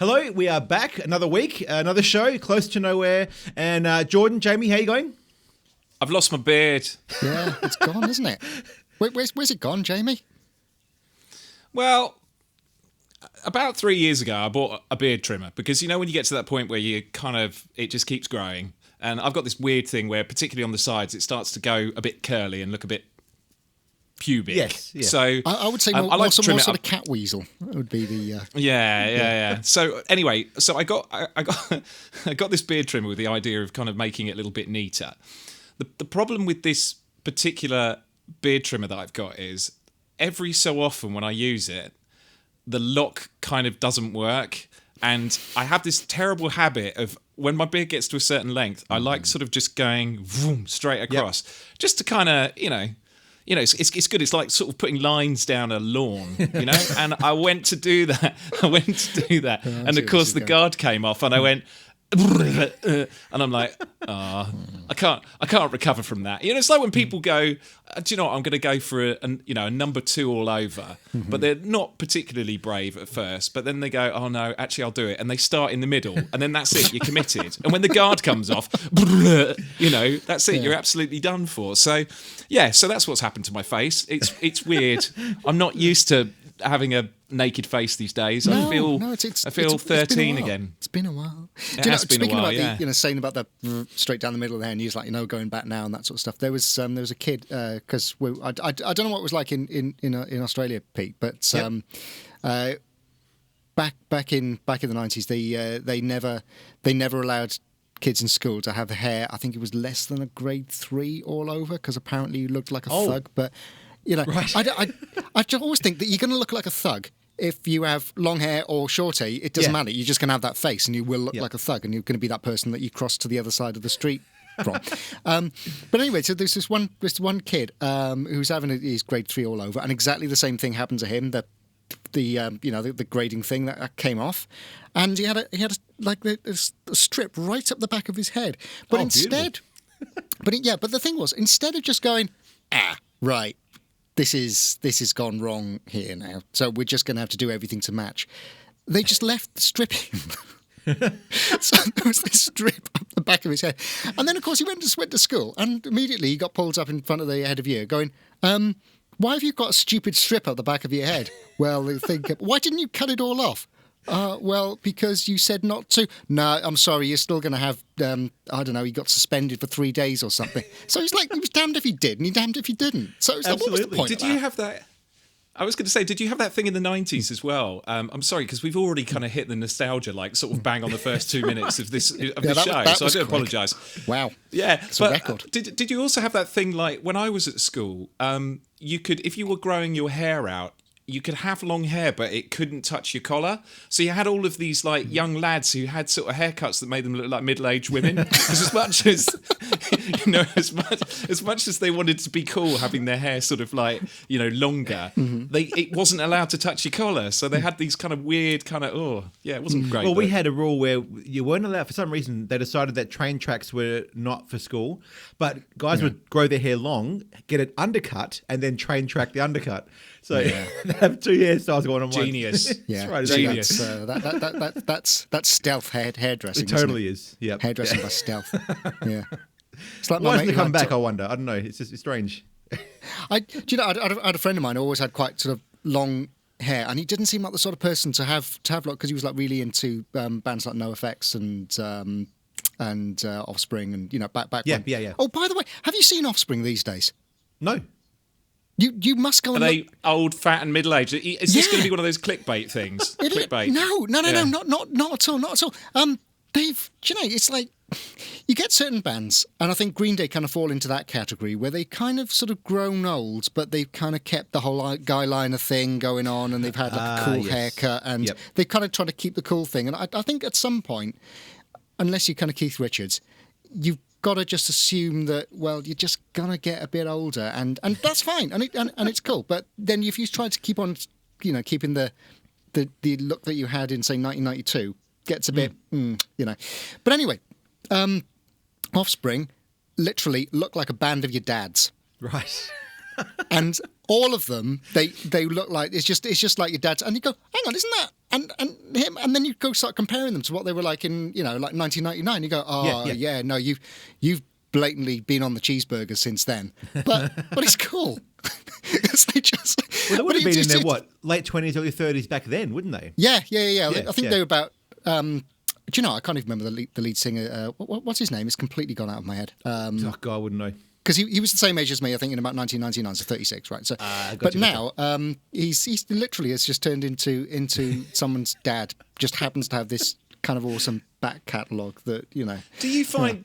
Hello, we are back. Another week, another show, close to nowhere. And Jordan, Jamie, how you going? I've lost my beard. Yeah, it's gone, isn't it? Where's it gone, Jamie? Well, about 3 years ago, I bought a beard trimmer because, you know, when you get to that point where you it just keeps growing. And I've got this weird thing where, particularly on the sides, it starts to go a bit curly and look a bit pubic. Yes. Yeah. So I would say more sort of cat weasel would be the. Yeah. So anyway, I got I got this beard trimmer with the idea of kind of making it a little bit neater. The problem with this particular beard trimmer that I've got is every so often when I use it, the lock kind of doesn't work. And I have this terrible habit of when my beard gets to a certain length, I like sort of just going vroom, straight across, just to kind of, you know, it's good. It's like sort of putting lines down a lawn, you know. And I went to do that. And of course the guard came off, and I went, and I'm like, I can't recover from that. You know, it's like when people go, do you know what? I'm going to go for a number 2 all over, but they're not particularly brave at first. But then they go, oh no, actually I'll do it, and they start in the middle, and then that's it. You're committed. And when the guard comes off, you know, that's it. Yeah. You're absolutely done for. So yeah, so that's what's happened to my face. It's weird. I'm not used to having a naked face these days. I feel 13 again. It's been a while. It has been a while. Speaking about the, saying about the straight down the middle of the hair, and he's like, going back now and that sort of stuff. There was a kid because I don't know what it was like in Australia, Pete, but back in the 90s, they never allowed kids in school to have hair. I think it was less than a grade 3 all over because apparently you looked like a thug, but. You know, right. I just always think that you're going to look like a thug if you have long hair or short hair. It doesn't matter. You're just going to have that face, and you will look like a thug, and you're going to be that person that you cross to the other side of the street from. But anyway, so there's this one kid who's having his grade 3 all over, and exactly the same thing happened to him. The grading thing that came off, and he had a strip right up the back of his head. But instead, but the thing was, instead of just going, right. This has gone wrong here now, so we're just going to have to do everything to match. They just left the stripping. So there was this strip up the back of his head. And then, of course, he went to school, and immediately he got pulled up in front of the head of year going, why have you got a stupid strip up the back of your head? Well, they think, why didn't you cut it all off? Well, because you said not to. No, I'm sorry, you're still going to have, I don't know, he got suspended for 3 days or something. So he's like, he was damned if he did, and he damned if he didn't. So it's like, what was the point Did you have that? I was going to say, did you have that thing in the 90s as well? I'm sorry, because we've already kind of hit the nostalgia, like sort of bang on the first 2 minutes of this show, so I do apologise. Wow. Yeah, it's a record. Did you also have that thing, like, when I was at school, you could, if you were growing your hair out, you could have long hair, but it couldn't touch your collar. So you had all of these like young lads who had sort of haircuts that made them look like middle-aged women. Because as much as as much as they wanted to be cool, having their hair sort of like longer, it wasn't allowed to touch your collar. So they had these kind of weird it wasn't great. Well, we had a rule where you weren't allowed. For some reason, they decided that train tracks were not for school, but guys would grow their hair long, get it undercut, and then train track the undercut. So they have 2 hairstyles going on. Genius. Yeah, right, genius. That's stealth hairdressing. It totally is. Yeah, hairdressing by stealth. Yeah. It's like why doesn't it come back? I wonder. I don't know. It's just strange. I had a friend of mine who always had quite sort of long hair, and he didn't seem like the sort of person to have because he was like really into bands like NoFX and Offspring, and back when. Yeah. Oh, by the way, have you seen Offspring these days? No. You must go and Are they old, fat, and middle-aged? Is this going to be one of those clickbait things? Clickbait? No, not at all, not at all. It's like you get certain bands, and I think Green Day kind of fall into that category where they kind of sort of grown old, but they've kind of kept the whole guy liner thing going on, and they've had like a cool haircut, and they kind of try to keep the cool thing. And I think at some point, unless you're kind of Keith Richards, you've got to just assume that, well, you're just gonna get a bit older, and that's fine, and it's cool. But then if you try to keep on, keeping the look that you had in say 1992, gets a bit, But anyway, Offspring literally look like a band of your dads. Right. and all of them they look like it's just like your dad's, and you go, hang on, isn't that and him? And then you go start comparing them to what they were like in, you know, like 1999. You go, oh yeah, no, you've blatantly been on the cheeseburger since then, but it's cool. They just, well, they would have been in their late 20s, early 30s back then, wouldn't they? Yeah. I think they were about. Do you know? I can't even remember the lead singer. What's his name? It's completely gone out of my head. Oh God, I wouldn't know. Because he was the same age as me, I think, in about 1999, so 36, right? So, but now he's literally has just turned into someone's dad. Just happens to have this kind of awesome back catalogue that, you know. Do you find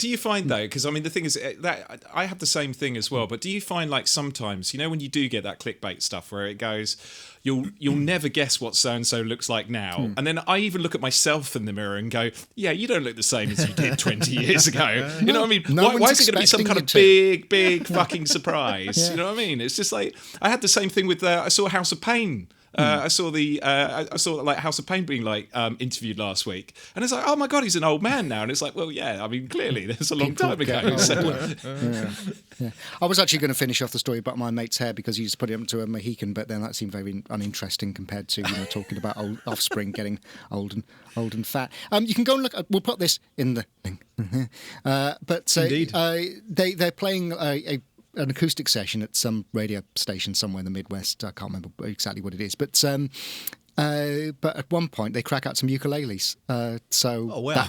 though? Because I mean, the thing is that I have the same thing as well. But do you find like sometimes, you know, when you do get that clickbait stuff where it goes, you'll never guess what so and so looks like now, and then I even look at myself in the mirror and go, yeah, you don't look the same as you did 20 years ago. You know what I mean? Why is it going to be some kind of big fucking surprise? Yeah. You know what I mean? It's just like I had the same thing with I saw House of Pain. I saw like House of Pain being like interviewed last week, and it's like, oh my God, he's an old man now, and it's like, well, yeah, I mean, clearly there's a long time ago. Yeah. I was actually going to finish off the story about my mate's hair because he just put it up to a Mohican, but then that seemed very uninteresting compared to, you know, talking about old offspring getting old and fat. You can go and look. We'll put this in the thing. But Indeed. They're playing an acoustic session at some radio station somewhere in the Midwest. I can't remember exactly what it is, but at one point they crack out some ukuleles. Oh wow!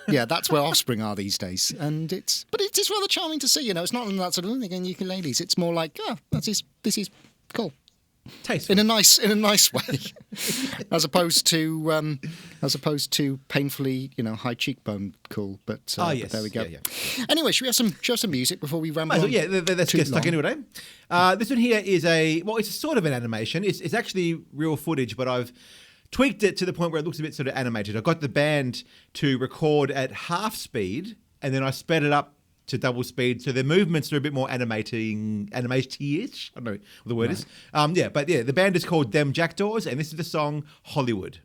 That's where Offspring are these days, and it's rather charming to see. You know, it's not that sort of thing in ukuleles. It's more like, this is cool. Tasteful. In a nice way, as opposed to painfully, you know, high cheekbone cool. But, yes. But there we go. Yeah. Anyway, should we have some music before we ramble? Yeah, let's get stuck into it. This one here is it's sort of an animation. It's actually real footage, but I've tweaked it to the point where it looks a bit sort of animated. I got the band to record at half speed, and then I sped it up to double speed, so their movements are a bit more animaty-ish. I don't know what the word is. The band is called Them Jackdaws, and this is the song Hollywood.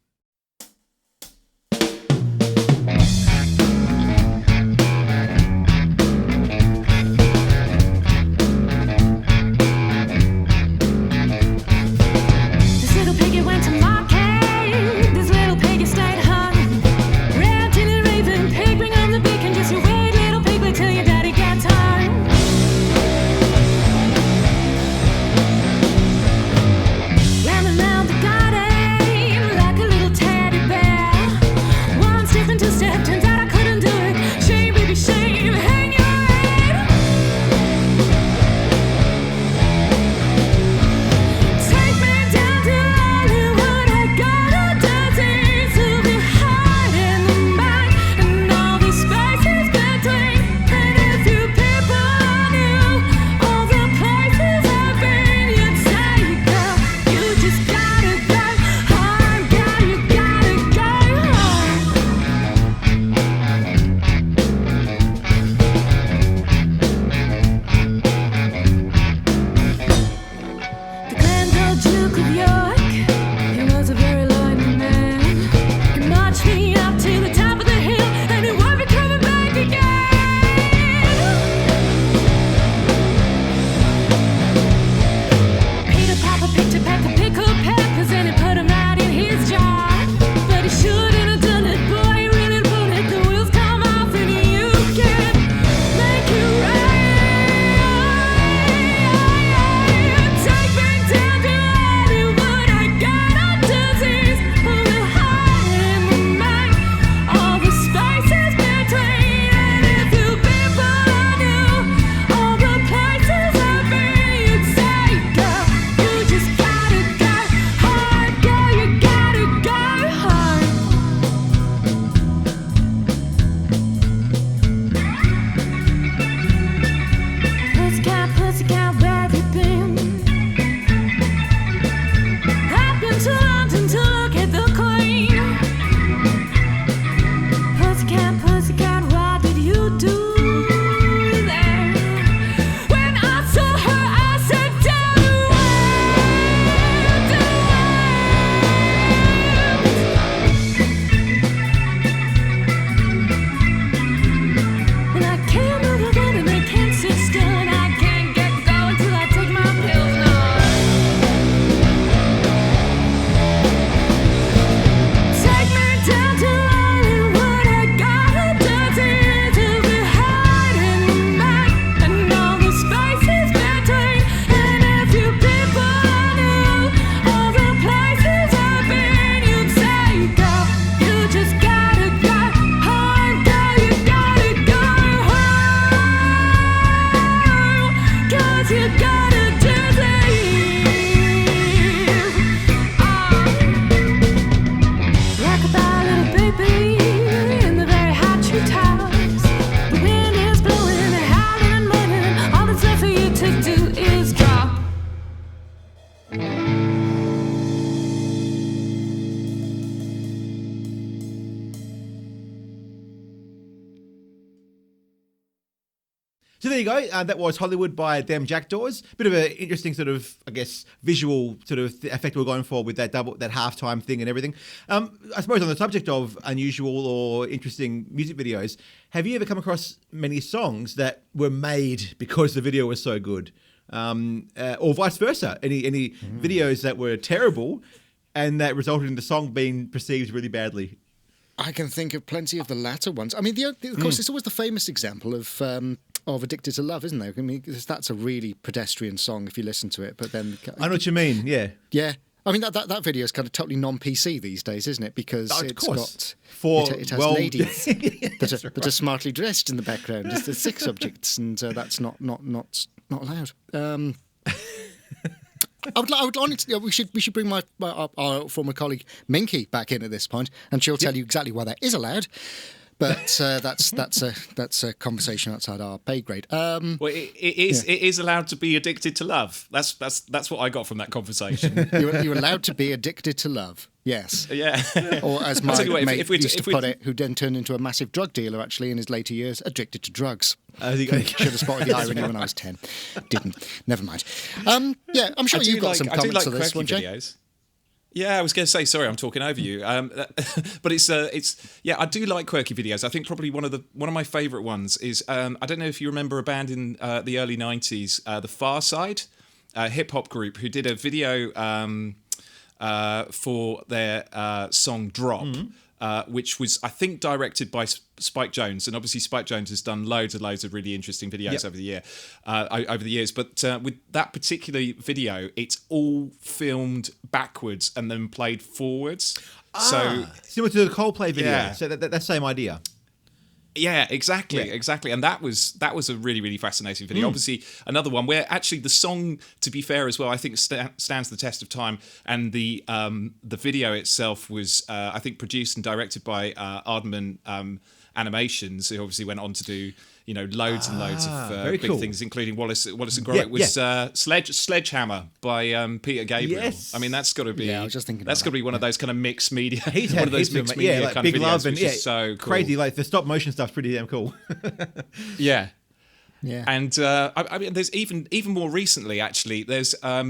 Running around the garden like a little So there you go. That was Hollywood by Them Jackdaws. Bit of an interesting sort of, I guess, visual sort of effect we're going for with that halftime thing and everything. I suppose on the subject of unusual or interesting music videos, have you ever come across many songs that were made because the video was so good? Or vice versa? Any videos that were terrible and that resulted in the song being perceived really badly? I can think of plenty of the latter ones. I mean, of course, it's always the famous example of Addicted to Love, isn't there? I mean, that's a really pedestrian song if you listen to it, but then... I know what you mean, yeah. Yeah. I mean, that video is kind of totally non-PC these days, isn't it? Because it's got... It has ladies that are smartly dressed in the background. It's the sex objects, and that's not allowed. I would honestly, we should bring our former colleague Minky back in at this point, and she'll tell you exactly why that is allowed. But that's a conversation outside our pay grade. Well, it is allowed to be addicted to love. That's what I got from that conversation. You're allowed to be addicted to love. Yes. Yeah. Or as my mate used to put it, who then turned into a massive drug dealer actually in his later years, addicted to drugs. Should have spotted the irony when I was 10. Didn't. Never mind. Yeah, I'm sure you've got some comments to this one, Jay. Yeah, I was going to say, sorry, I'm talking over you. But it's I do like quirky videos. I think probably one of my favourite ones is I don't know if you remember a band in the early 90s, the Far Side, a hip hop group who did a video for their song Drop. Which was, I think, directed by Spike Jonze, and obviously Spike Jonze has done loads of really interesting videos over the years. But with that particular video, it's all filmed backwards and then played forwards. So similar to the Coldplay video. Yeah. So that same idea. Yeah, exactly. And that was a really, really fascinating video. Obviously, another one where actually the song, to be fair as well, I think stands the test of time. And the video itself was, I think, produced and directed by Aardman Animations, who obviously went on to do, loads and loads of big things, including Wallace and Gromit. Was Sledgehammer by Peter Gabriel. Yes. I mean, that's got to be. Yeah, I was just thinking. That's got to be one of those kind of mixed media. He's had one of those mixed media like kind Big of videos, Love and which is so cool. Crazy. Like the stop motion stuff's pretty damn cool. Yeah. Yeah. And I mean, there's even more recently. Actually, there's I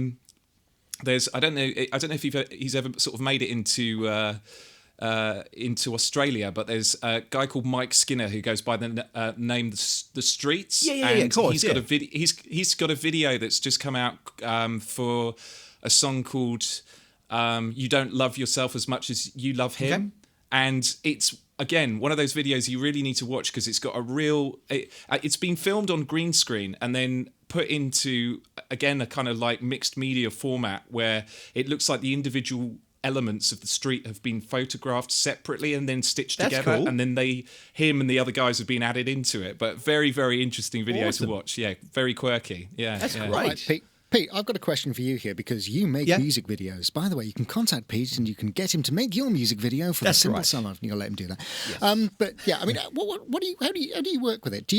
don't know if he's ever sort of made it into Australia, but there's a guy called Mike Skinner who goes by the name The Streets. Yeah, of course. He's got he's got a video that's just come out for a song called "You Don't Love Yourself as Much as You Love Him," okay. And it's again one of those videos you really need to watch because it's got a real. It's been filmed on green screen and then put into again a kind of like mixed media format where it looks like the individual elements of the street have been photographed separately and then stitched together, cool. And then him and the other guys have been added into it. But very, very interesting video to watch. Yeah, very quirky. Yeah, that's great. Right, Pete, I've got a question for you here because you make music videos. By the way, you can contact Pete and you can get him to make your music video for the simple sum of you'll let him do that. Yes. But yeah, I mean, how do you work with it?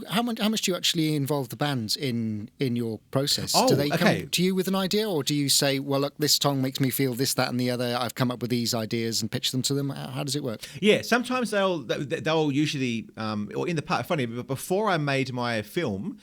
How much do you actually involve the bands in your process? Do they come to you with an idea, or do you say, well, look, this song makes me feel this, that, and the other. I've come up with these ideas and pitch them to them. How does it work? Yeah, sometimes they'll usually, or in the part, funny, but before I made my film,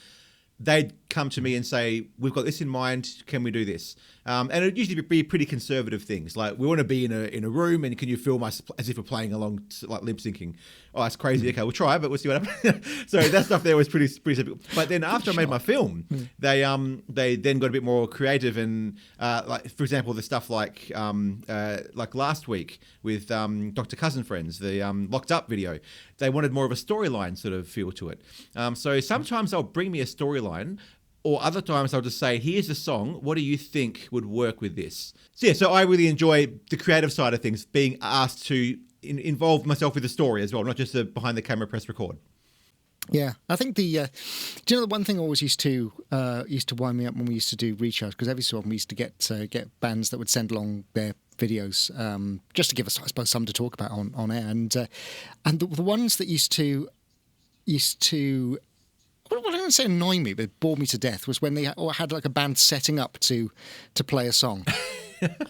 they'd come to me and say, we've got this in mind, can we do this? And it'd usually be pretty conservative things, like we want to be in a room and can you film us as if we're playing along, like lip syncing? Oh, that's crazy. Okay, we'll try, but we'll see what happens. So that stuff there was pretty simple. But then after I made my film, they then got a bit more creative and like for example the stuff like last week with Dr. Cousin Friends, the Locked Up video. They wanted more of a storyline sort of feel to it. So sometimes they'll bring me a storyline. Or other times I'll just say, here's a song, what do you think would work with this? So I really enjoy the creative side of things, being asked to involve myself with the story as well, not just a behind the camera press record. Yeah, I think do you know the one thing always used to wind me up when we used to do Recharge, because every so often we used to get bands that would send along their videos just to give us, I suppose, something to talk about on air, and the ones that used to what I don't say annoy me, but bore me to death, was when they had like a band setting up to play a song.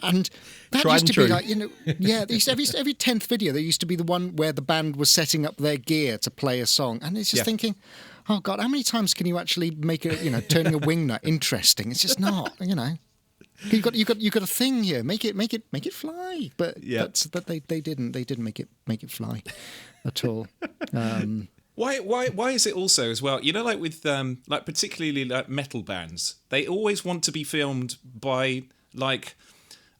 And that used to be like, every 10th video, there used to be the one where the band was setting up their gear to play a song. And it's just thinking, Oh God, how many times can you actually make turning a wing nut interesting? It's just not, You've got a thing here. Make it fly. But they didn't make it fly at all. Why is it also as well? Like with like particularly like metal bands, they always want to be filmed by like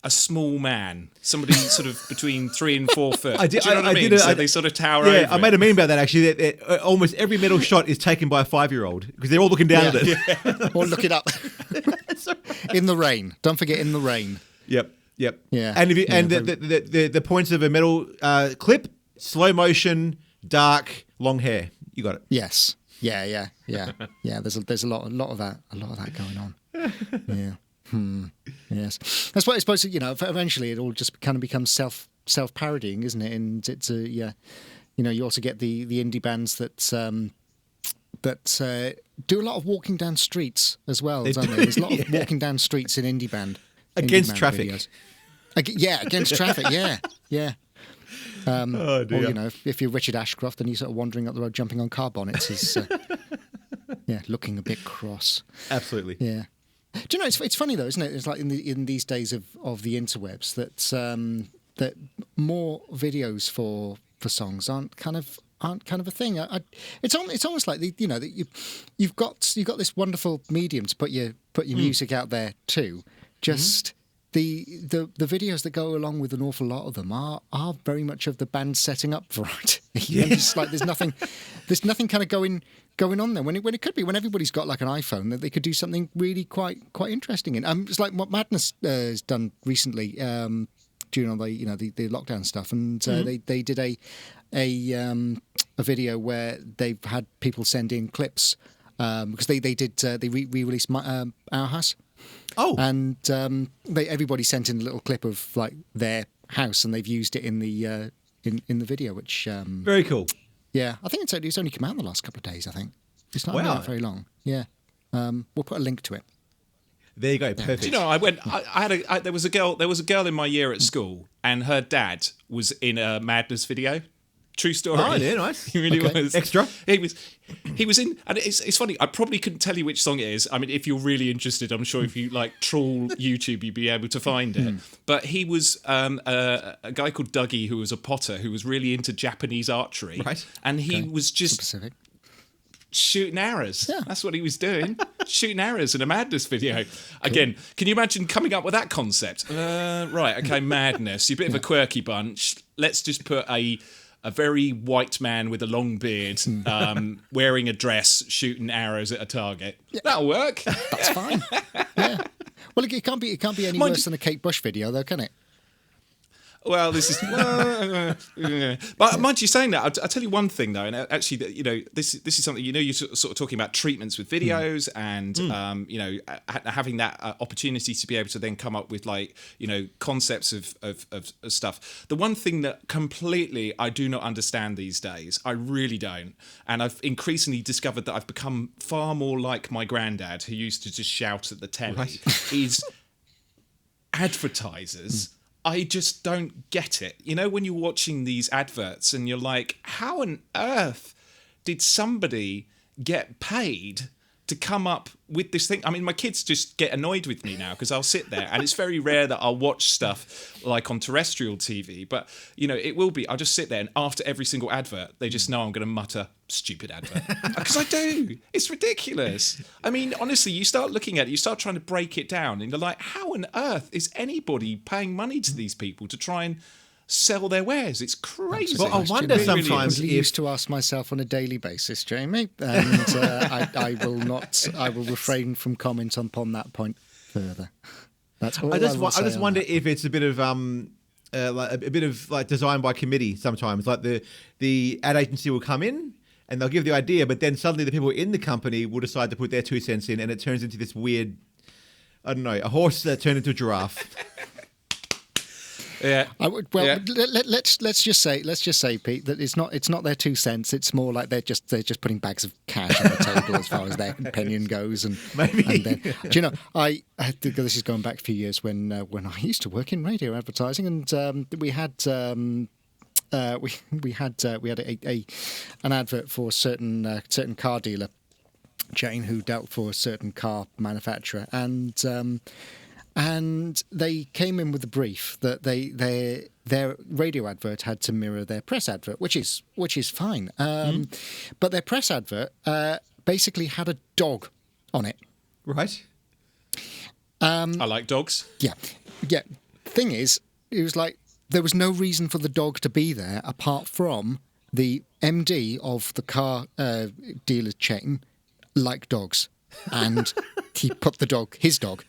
a small man, somebody sort of between 3 and 4 foot. Do you know what I mean? So they sort of tower over. I made a meme about that actually. That almost every metal shot is taken by a 5-year-old because they're all looking down at it. Yeah. Or look it up. In the rain. Don't forget in the rain. Yep. Yeah. And the points of a metal clip, slow motion, dark, long hair. You got it. Yes. Yeah. There's a lot of that going on. Yeah. Yes. That's why I suppose eventually it all just kind of becomes self-parodying, isn't it? And it's you also get the indie bands that do a lot of walking down streets as well, don't they? There's a lot of walking down streets in indie band against traffic. Videos. Against traffic. Yeah. Oh dear. Or if you're Richard Ashcroft and you're sort of wandering up the road jumping on car bonnets, is looking a bit cross. Absolutely. Yeah. Do you know it's funny though, isn't it? It's like in these days of the interwebs that more videos for songs aren't kind of a thing. It's almost like that you've got this wonderful medium to put your music out there too. Just the videos that go along with an awful lot of them are very much of the band setting up variety. It's like there's nothing kind of going on there when it could be when everybody's got like an iPhone that they could do something really quite interesting in. It's like what Madness has done recently during all the lockdown stuff, and they did a video where they've had people send in clips because they re-released Our House. Oh, and everybody sent in a little clip of like their house, and they've used it in the video, which very cool. Yeah, I think it's only come out in the last couple of days. I think it's not been out very long. Yeah, we'll put a link to it. There you go. Perfect. Do you know, there was a girl in my year at school, and her dad was in a Madness video. True story. Oh, yeah, nice. He really was. Extra. He was in, and it's funny. I probably couldn't tell you which song it is. I mean, if you're really interested, I'm sure if you like trawl YouTube, you'd be able to find it. But he was a guy called Dougie, who was a potter, who was really into Japanese archery, right? And he was just specific. Shooting arrows. Yeah. That's what he was doing. Shooting arrows in a Madness video. Again, can you imagine coming up with that concept? Right, okay, Madness. You're a bit of a quirky bunch. Let's just put a very white man with a long beard wearing a dress shooting arrows at a target. Yeah. That'll work. That's fine. Yeah. Well, it can't be any worse than a Kate Bush video, though, can it? Well, this is. But mind you saying that, I'll tell you one thing though, and actually, this is something you're sort of talking about treatments with videos, and having that opportunity to be able to then come up with concepts of stuff. The one thing that completely I do not understand these days, I really don't, and I've increasingly discovered that I've become far more like my granddad, who used to just shout at the telly, is advertisers. I just don't get it. When you're watching these adverts and you're like, how on earth did somebody get paid to come up with this thing? I mean, my kids just get annoyed with me now because I'll sit there, and it's very rare that I'll watch stuff like on terrestrial TV, but it will be, I'll just sit there, and after every single advert, they just know I'm going to mutter stupid advert, because I do. It's ridiculous. I mean, honestly, you start looking at it, you start trying to break it down, and you're like, how on earth is anybody paying money to these people to try and sell their wares? It's crazy. Well, I wonder sometimes I used to ask myself on a daily basis, Jamie, and I will refrain from comment upon that point further. That's all I just wonder if it's a bit of design by committee sometimes. Like the ad agency will come in and they'll give the idea, but then suddenly the people in the company will decide to put their 2 cents in, and it turns into this weird, I don't know, a horse that turned into a giraffe. Yeah. Let's just say, Pete, that it's not their 2 cents. It's more like they're just putting bags of cash on the table as far as their opinion goes. And maybe. And then, do you know, this is going back a few years when I used to work in radio advertising, and we had. We had an advert for a certain car dealer chain who dealt for a certain car manufacturer, and they came in with the brief that their radio advert had to mirror their press advert, which is fine. But their press advert basically had a dog on it. Right. I like dogs. Yeah. Thing is, it was like there was no reason for the dog to be there apart from the MD of the car dealer chain liked dogs, and he put his dog,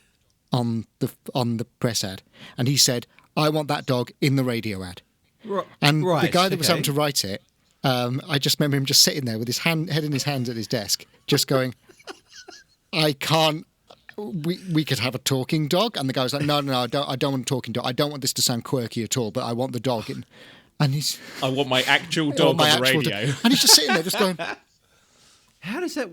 on the press ad, and he said, "I want that dog in the radio ad." And the guy that was having to write it, I just remember him just sitting there with his head in his hands at his desk, just going, "I can't. We could have a talking dog." And the guy was like, "No, I don't want a talking dog. I don't want this to sound quirky at all, but I want the dog in." And I want my actual dog on the radio. And he's just sitting there, just going, "How does that?"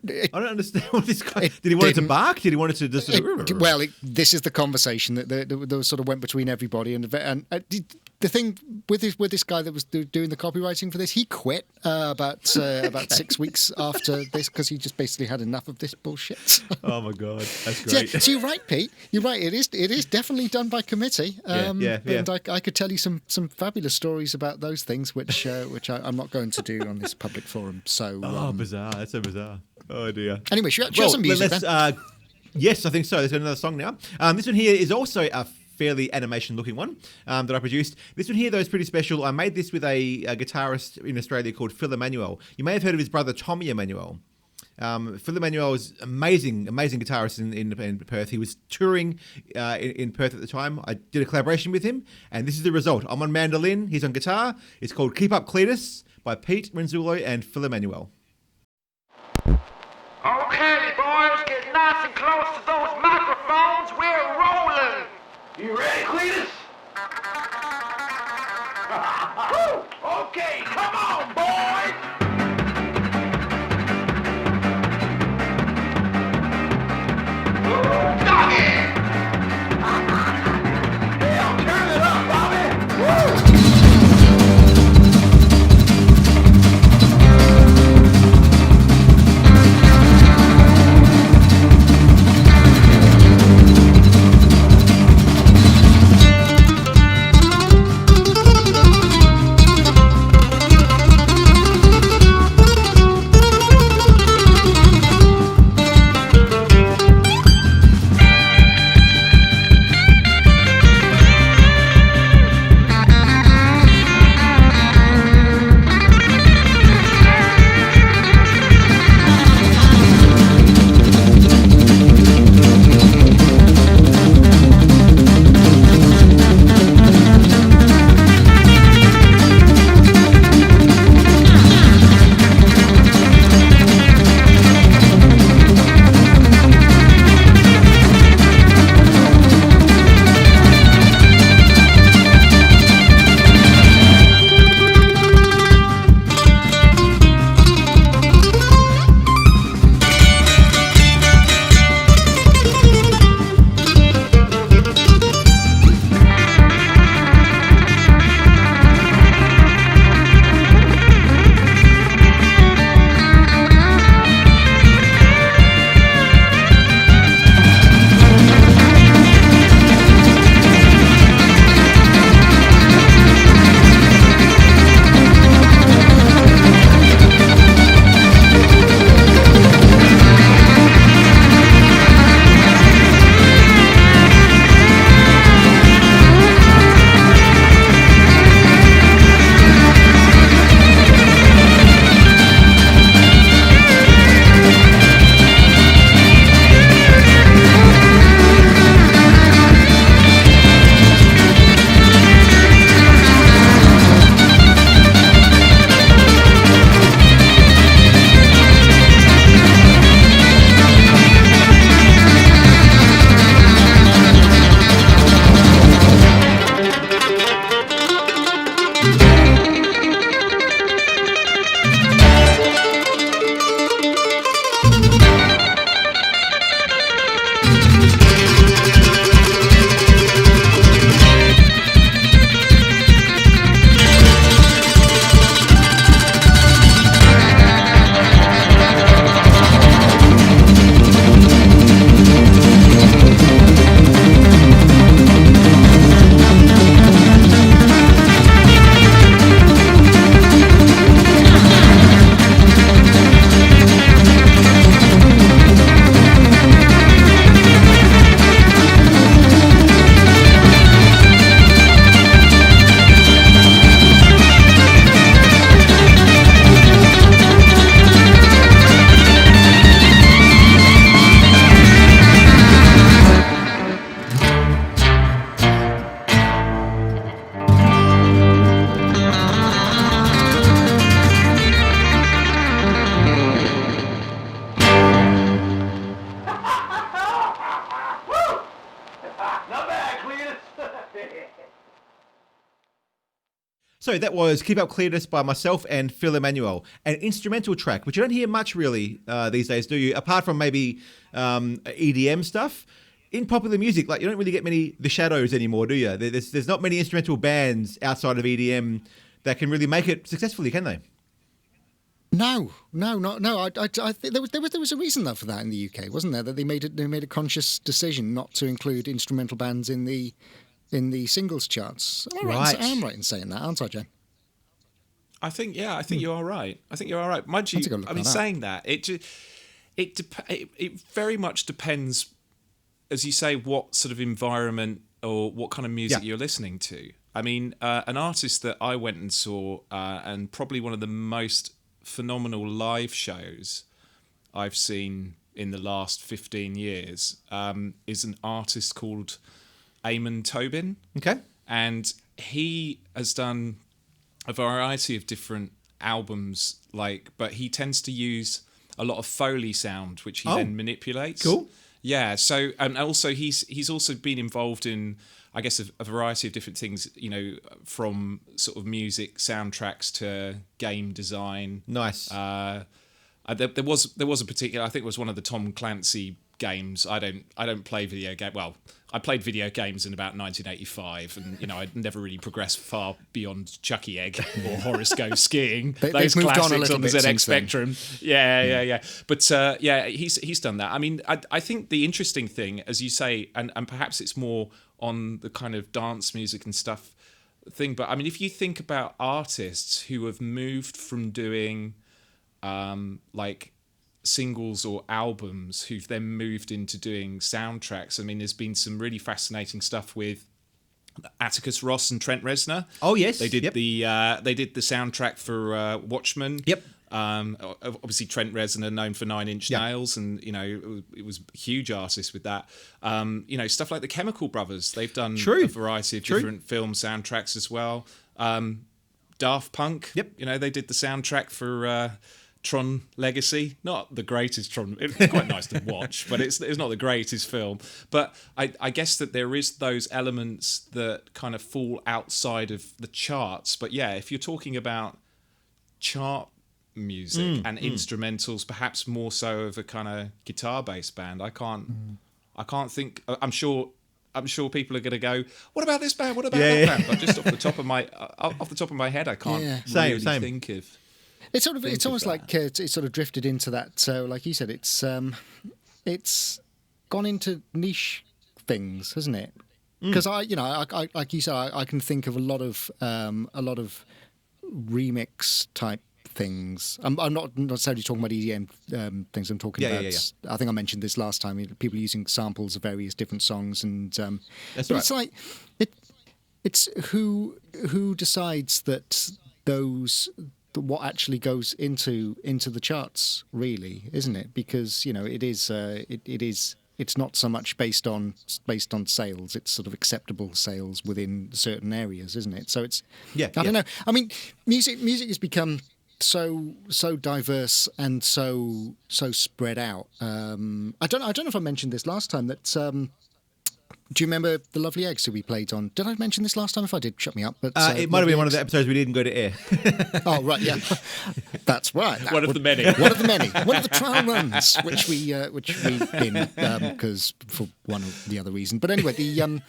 I don't understand what this guy... Did he want it to bark? Did he want it to just... Well, this is the conversation that sort of went between everybody. And the thing with this guy that was doing the copywriting for this, he quit about 6 weeks after this because he just basically had enough of this bullshit. Oh, my God. That's great. So you're right, Pete. You're right. It is definitely done by committee. Yeah. And I could tell you some fabulous stories about those things, which I'm not going to do on this public forum. So bizarre. That's so bizarre. Oh, dear. Anyway, should we have some music then? Yes, I think so. There's another song now. This one here is also a fairly animation-looking one that I produced. This one here, though, is pretty special. I made this with a guitarist in Australia called Phil Emanuel. You may have heard of his brother, Tommy Emanuel. Phil Emanuel is amazing guitarist in Perth. He was touring in Perth at the time. I did a collaboration with him, and this is the result. I'm on mandolin, he's on guitar. It's called Keep Up Cletus by Pete Renzulo and Phil Emanuel. Okay, boys, get nice and close to those microphones. We're rolling. You ready, Cletus? Okay, come on, boys. So that was Keep Up Clearness by myself and Phil Emmanuel, an instrumental track, which you don't hear much really these days, do you? Apart from maybe EDM stuff. In popular music, like you don't really get many The Shadows anymore, do you? There's not many instrumental bands outside of EDM that can really make it successfully, can they? No. I think there was a reason though for that in the UK, wasn't there? That they made a conscious decision not to include instrumental bands in the singles charts. I'm right in saying that, aren't I, Jen? I think you are right. Mind you, saying that it very much depends, as you say, what sort of environment or what kind of music you're listening to. I mean, an artist that I went and saw, and probably one of the most phenomenal live shows I've seen in the last 15 years, is an artist called Eamon Tobin. Okay. And he has done a variety of different albums, but he tends to use a lot of Foley sound, which he then manipulates. Cool. Yeah. So, and also he's also been involved in, I guess, a variety of different things, from sort of music soundtracks to game design. Nice. There was a particular, I think it was one of the Tom Clancy games. I don't play video game. Well, I played video games in about 1985, and I'd never really progressed far beyond Chucky Egg or Horace Goes Skiing. They've moved on a little the bit ZX Spectrum. Yeah. But he's done that. I mean, I think the interesting thing, as you say, and perhaps it's more on the kind of dance music and stuff thing. But I mean, if you think about artists who have moved from doing singles or albums who've then moved into doing soundtracks. I mean, there's been some really fascinating stuff with Atticus Ross and Trent Reznor. Oh yes, they did the soundtrack for Watchmen. Yep. Obviously Trent Reznor, known for Nine Inch Nails, and it was a huge artist with that. Stuff like the Chemical Brothers. They've done a variety of different film soundtracks as well. Daft Punk. Yep. They did the soundtrack for Tron Legacy. Not the greatest Tron. It's quite nice to watch, but it's not the greatest film. But I guess that there is those elements that kind of fall outside of the charts. But yeah, if you're talking about chart music and instrumentals, perhaps more so of a kind of guitar-based band, I can't think. I'm sure people are going to go, what about this band? What about that band? But just off the top of my head, I can't really think of. It's almost like it sort of drifted into that. So, like you said, it's gone into niche things, hasn't it? Because I like you said, I can think of a lot of remix type things. I'm not necessarily talking about EDM things. I'm talking about. I think I mentioned this last time. People using samples of various different songs, and That's but right. it's like it's who decides that those. What actually goes into the charts, really, isn't it? Because it's not so much based on sales. It's sort of acceptable sales within certain areas, isn't it? So it's I don't know. I mean, music has become so diverse and so spread out. I don't know if I mentioned this last time that. Do you remember the Lovely Eggs that we played on? Did I mention this last time? If I did, shut me up. But it might have been one of the episodes we didn't go to air. Oh, right, yeah. That's right. One of the many. One of the trial runs, which we've been, because for one or the other reason. But anyway, the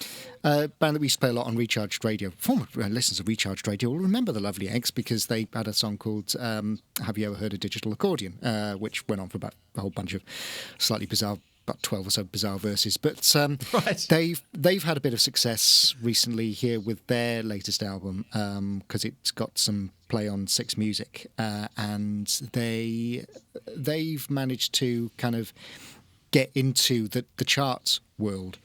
band that we used to play a lot on Recharged Radio, former listeners of Recharged Radio will remember the Lovely Eggs because they had a song called Have You Ever Heard a Digital Accordion, which went on for about a whole bunch of slightly bizarre, about 12 or so bizarre verses, but Right. they've had a bit of success recently here with their latest album because it's got some play on Six Music, and they've managed to kind of get into the charts world.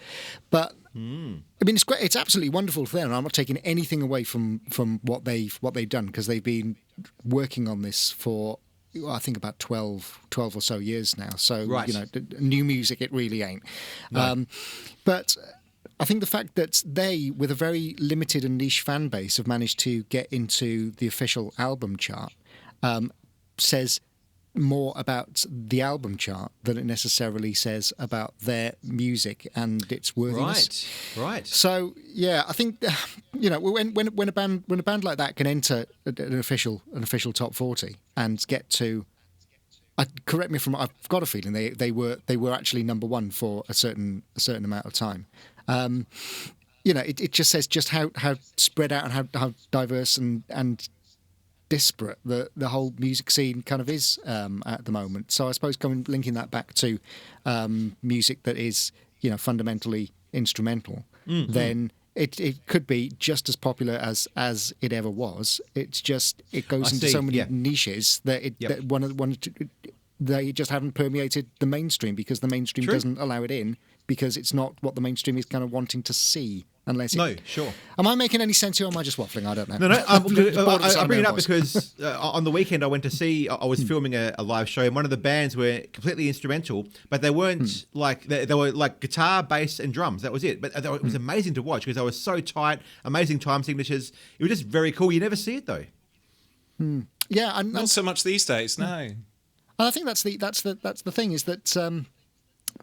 But I mean, it's great. It's absolutely wonderful for them. I'm not taking anything away from what they've done, because they've been working on this for, I think, about 12 or so years now. So, Right. New music, it really ain't. No. But I think the fact that they, with a very limited and niche fan base, have managed to get into the official album chart says more about the album chart than it necessarily says about their music and its worthiness. Right. So yeah, I think when a band like that can enter an official top 40 and get to, correct me if I've got a feeling they were actually number one for a certain amount of time. It just says just how spread out and how diverse and disparate the whole music scene kind of is at the moment. So I suppose linking that back to music that is fundamentally instrumental, then it could be just as popular as it ever was. It's just it goes into so many niches that they just haven't permeated the mainstream because the mainstream doesn't allow it in, because it's not what the mainstream is kind of wanting to see. Sure. Am I making any sense here, or am I just waffling? I don't know. No. I bring it up because on the weekend I went to see. I was filming a live show, and one of the bands were completely instrumental, but they weren't like they were like guitar, bass, and drums. That was it. But it was amazing to watch because they were so tight, amazing time signatures. It was just very cool. You never see it though. Yeah, not so much these days. No. And I think that's the thing is that.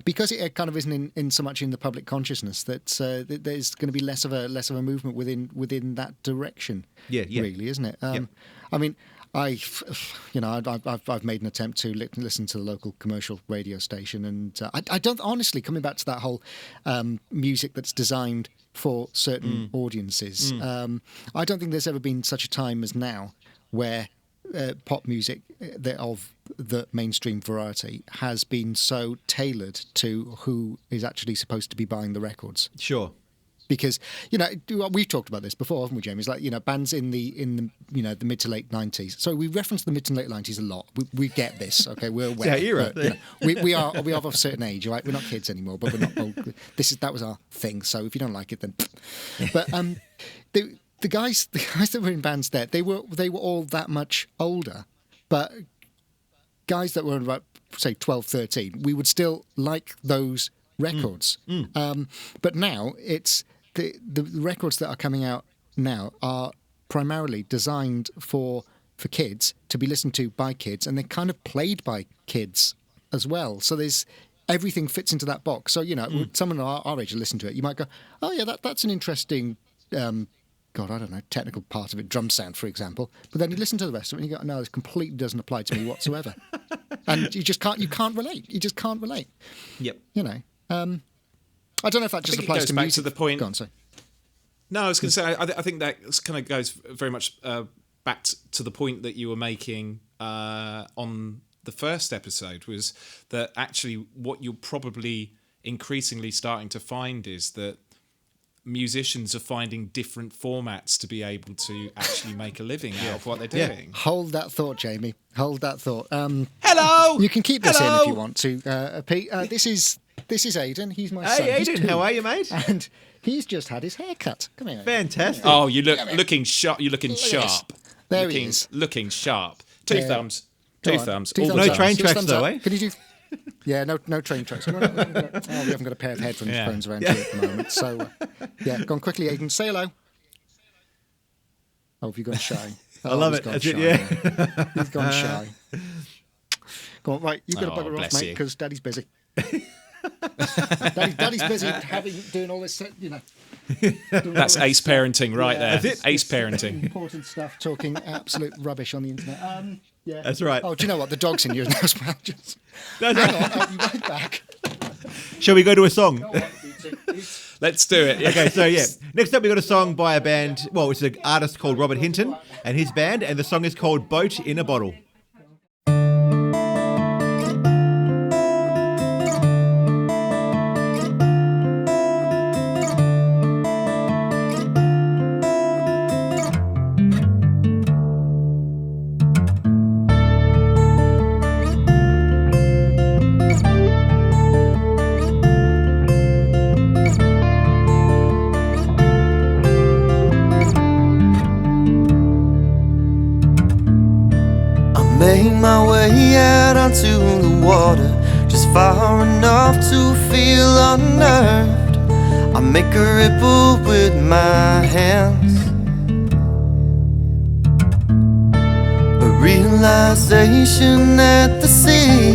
Because it kind of isn't in so much in the public consciousness, that there's going to be less of a movement within that direction. Yeah. Really, isn't it? I mean, I've made an attempt to listen to the local commercial radio station, and I don't honestly, coming back to that whole music that's designed for certain audiences. I don't think there's ever been such a time as now where pop music of the mainstream variety has been so tailored to who is actually supposed to be buying the records. Sure. Because we've talked about this before, haven't we, James? Like bands in the the mid to late 90s. So we reference the mid to late 90s a lot. We get this, okay? We're aware. It's our era. But, we are of a certain age, right? We're not kids anymore, but we're not old. That was our thing. So if you don't like it, then. But the guys that were in bands there, they were all that much older, but guys that were about say 12, 13, we would still like those records. But now it's the records that are coming out now are primarily designed for kids to be listened to by kids, and they're kind of played by kids as well. So everything fits into that box. So someone our age will listen to it. You might go, oh yeah, that's an interesting. God, I don't know, technical part of it, drum sound, for example. But then you listen to the rest of it and you go, no, this completely doesn't apply to me whatsoever. And you can't relate. You just can't relate. Yep. I don't know if that just applies to back music. to the point. Go on, sorry. No, I was going to say, I think that kind of goes very much back to the point that you were making on the first episode, was that actually what you're probably increasingly starting to find is that musicians are finding different formats to be able to actually make a living out of what they're doing. Hold that thought, Jamie. Hold that thought. Hello! You can keep this in if you want to, Pete. This is Aidan. He's my son. Hey, Aidan, how are you, mate? And he's just had his hair cut. Come here. Fantastic. Oh, looking sharp. You're looking sharp. There he is. Looking sharp. Two thumbs. Two thumbs. Two All thumbs the No up. train Two tracks thumbs though, up. eh? Can you do... Yeah, no train tracks. We haven't got a pair of headphones around here at the moment. So, go on quickly, Aidan. Say hello. Oh, have you gone shy? I love it. That's it, yeah. He's gone shy. Go on, right. You've got to bugger off, bless mate, you. because Daddy's busy. Daddy's busy doing all this, That's ace parenting right there. That's it. Ace parenting. important stuff, talking absolute rubbish on the internet. Yeah. That's right. Oh, do you know what? The dog's in yours now as well. Just That's hang right. on, I'll be right back. Shall we go to a song? Go on, BT. Let's do it. Yeah. Okay, so next up we got a song by a band. Well, it's an artist called Robert Hinton and his band, and the song is called "Boat in a Bottle." Made my way out onto the water, just far enough to feel unnerved. I make a ripple with my hands, a real realization that the sea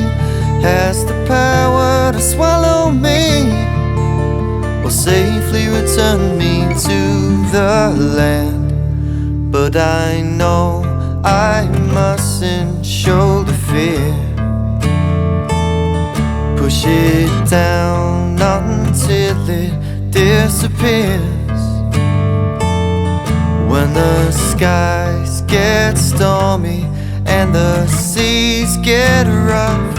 has the power to swallow me, or safely return me to the land. But I know I mustn't shoulder fear. Push it down until it disappears. When the skies get stormy and the seas get rough,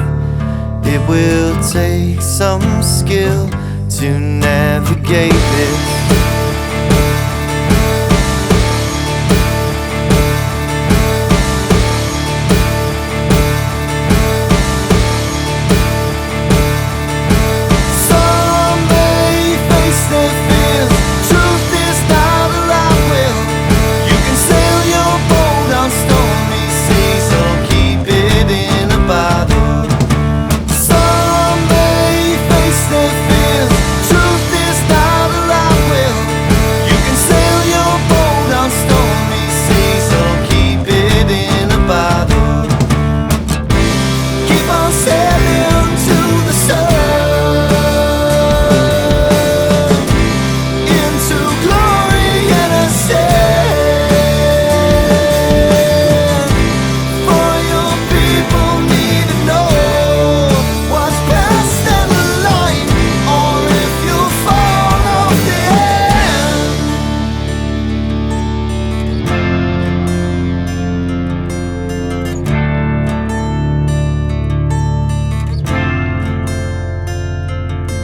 it will take some skill to navigate this.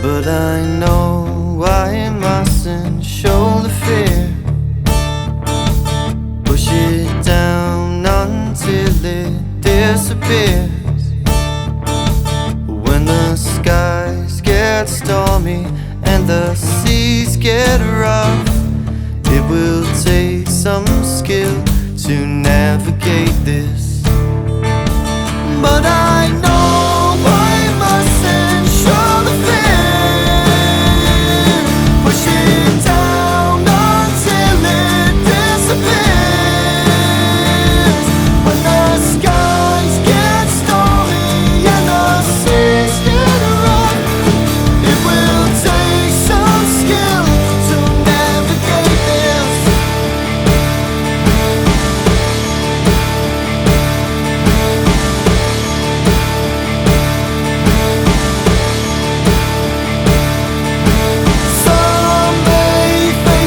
But I know I mustn't shoulder fear. Push it down until it disappears. When the skies get stormy and the seas get rough, it will take some skill to navigate this. But I know I mustn't shoulder fear. Push it down until it disappears. When the skies get stormy and the seas get rough, it will take some skill to navigate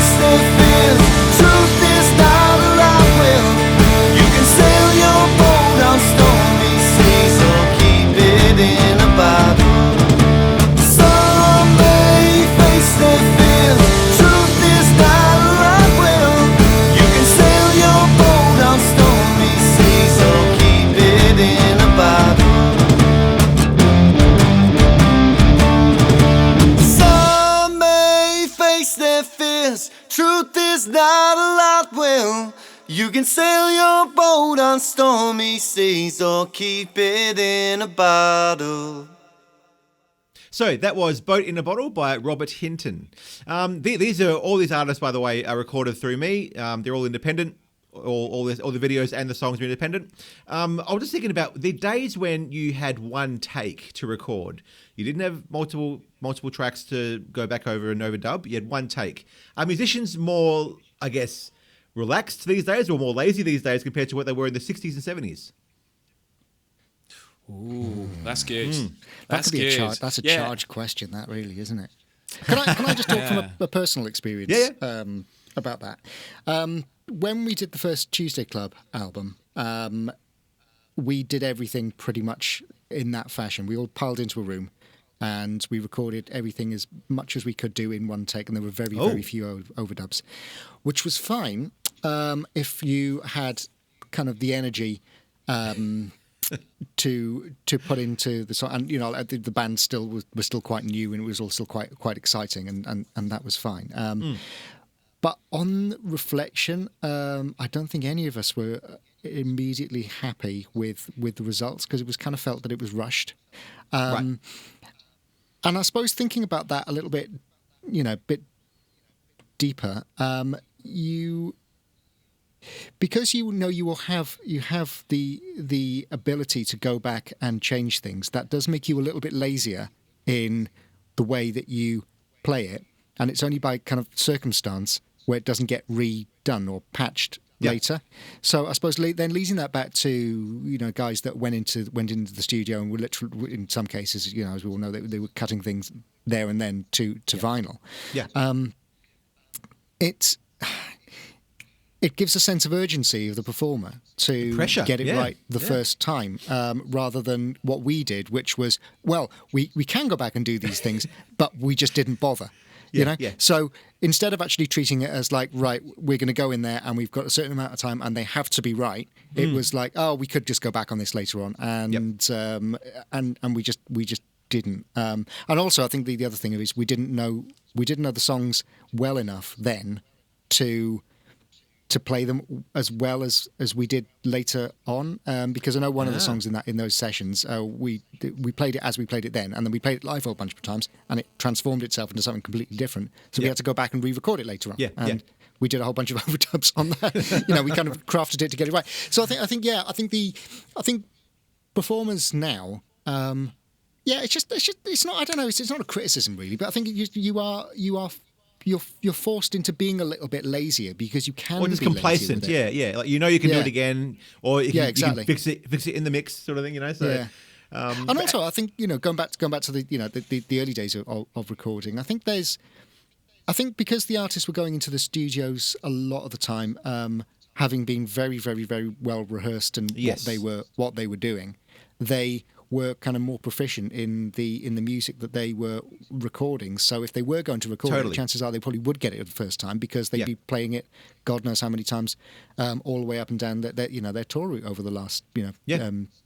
this. Truth is not a lot, well, you can sail your boat on stormy seas or keep it in a bottle. So that was Boat in a Bottle by Robert Hinton. These artists, by the way, are recorded through me. They're all independent. All the videos and the songs are independent. I was just thinking about the days when you had one take to record. You didn't have multiple tracks to go back over and overdub. You had one take. Are musicians more, I guess, relaxed these days or more lazy these days compared to what they were in the 60s and 70s? Ooh, that's good. That's a charged question, that really, isn't it? Can I just talk from a personal experience about that? When we did the first Tuesday Club album, we did everything pretty much in that fashion. We all piled into a room and we recorded everything as much as we could do in one take, and there were very few overdubs, which was fine if you had kind of the energy to put into the song. And the band was still quite new, and it was all still quite exciting, and that was fine. But on reflection, I don't think any of us were immediately happy with the results, because it was kind of felt that it was rushed. Right. And I suppose thinking about that a little bit, bit deeper, because you know you have the ability to go back and change things. That does make you a little bit lazier in the way that you play it, and it's only by kind of circumstance where it doesn't get redone or patched later. So I suppose then leasing that back to guys that went into the studio and were literally, in some cases, as we all know, they were cutting things there and then to vinyl. Yeah. It gives a sense of urgency of the performer to get it right the first time, rather than what we did, which was, well, we can go back and do these things, but we just didn't bother. So instead of actually treating it as like, right, we're going to go in there and we've got a certain amount of time and they have to be right, it was like, oh, we could just go back on this later on, and we just didn't. And also, I think the other thing is we didn't know the songs well enough then to play them as well as we did later on, because I know one of the songs in those sessions, we played it as we played it then, and then we played it live a bunch of times, and it transformed itself into something completely different. So we had to go back and re-record it later on. We did a whole bunch of overdubs on that. We kind of crafted it to get it right. So I think performers now. It's not. I don't know. It's not a criticism really, but I think you're forced into being a little bit lazier because you can, or just be complacent. Like you can do it again, or you can fix it in the mix, sort of thing. So. And also, I think going back to the early days of recording, I think because the artists were going into the studios a lot of the time, having been very, very, very well rehearsed and what they were doing, they were kind of more proficient in the music that they were recording. So if they were going to record it, chances are they probably would get it the first time because they'd be playing it God knows how many times, all the way up and down their tour route over the last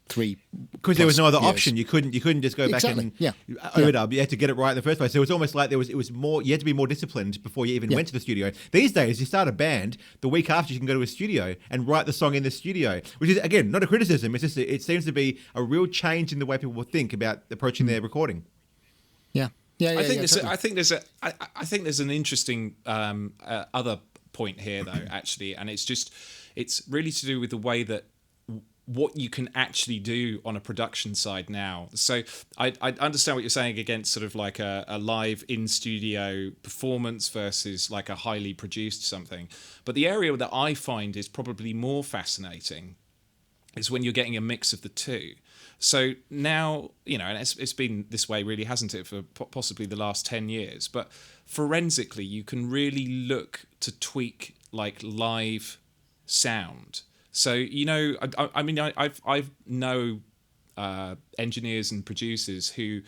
3. Because there was no other option. You couldn't just go back and overdub. You had to get it right in the first place. So it was almost like it was more. You had to be more disciplined before you even went to the studio. These days, you start a band, the week after you can go to a studio and write the song in the studio, which is again not a criticism. It's just it seems to be a real change in the way people think about approaching their recording. I think there's an interesting other point here though, actually, and it's really to do with the way that what you can actually do on a production side now. So I understand what you're saying against sort of like a live in studio performance versus like a highly produced something. But the area that I find is probably more fascinating is when you're getting a mix of the two. So now, and it's been this way really, hasn't it, for possibly the last 10 years. But forensically, you can really look to tweak like live sound. So, I've know engineers and producers who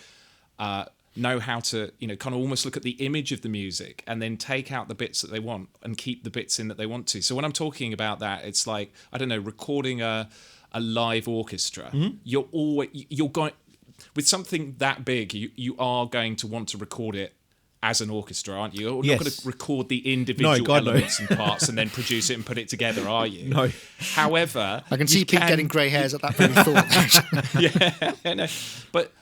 know how to, kind of almost look at the image of the music and then take out the bits that they want and keep the bits in that they want to. So when I'm talking about that, it's like, I don't know, recording a live orchestra. You're going with something that big. You are going to want to record it as an orchestra, aren't you? You're not going to record the individual elements and parts and then produce it and put it together, are you? No. However, I can see Pete getting grey hairs at that very thought.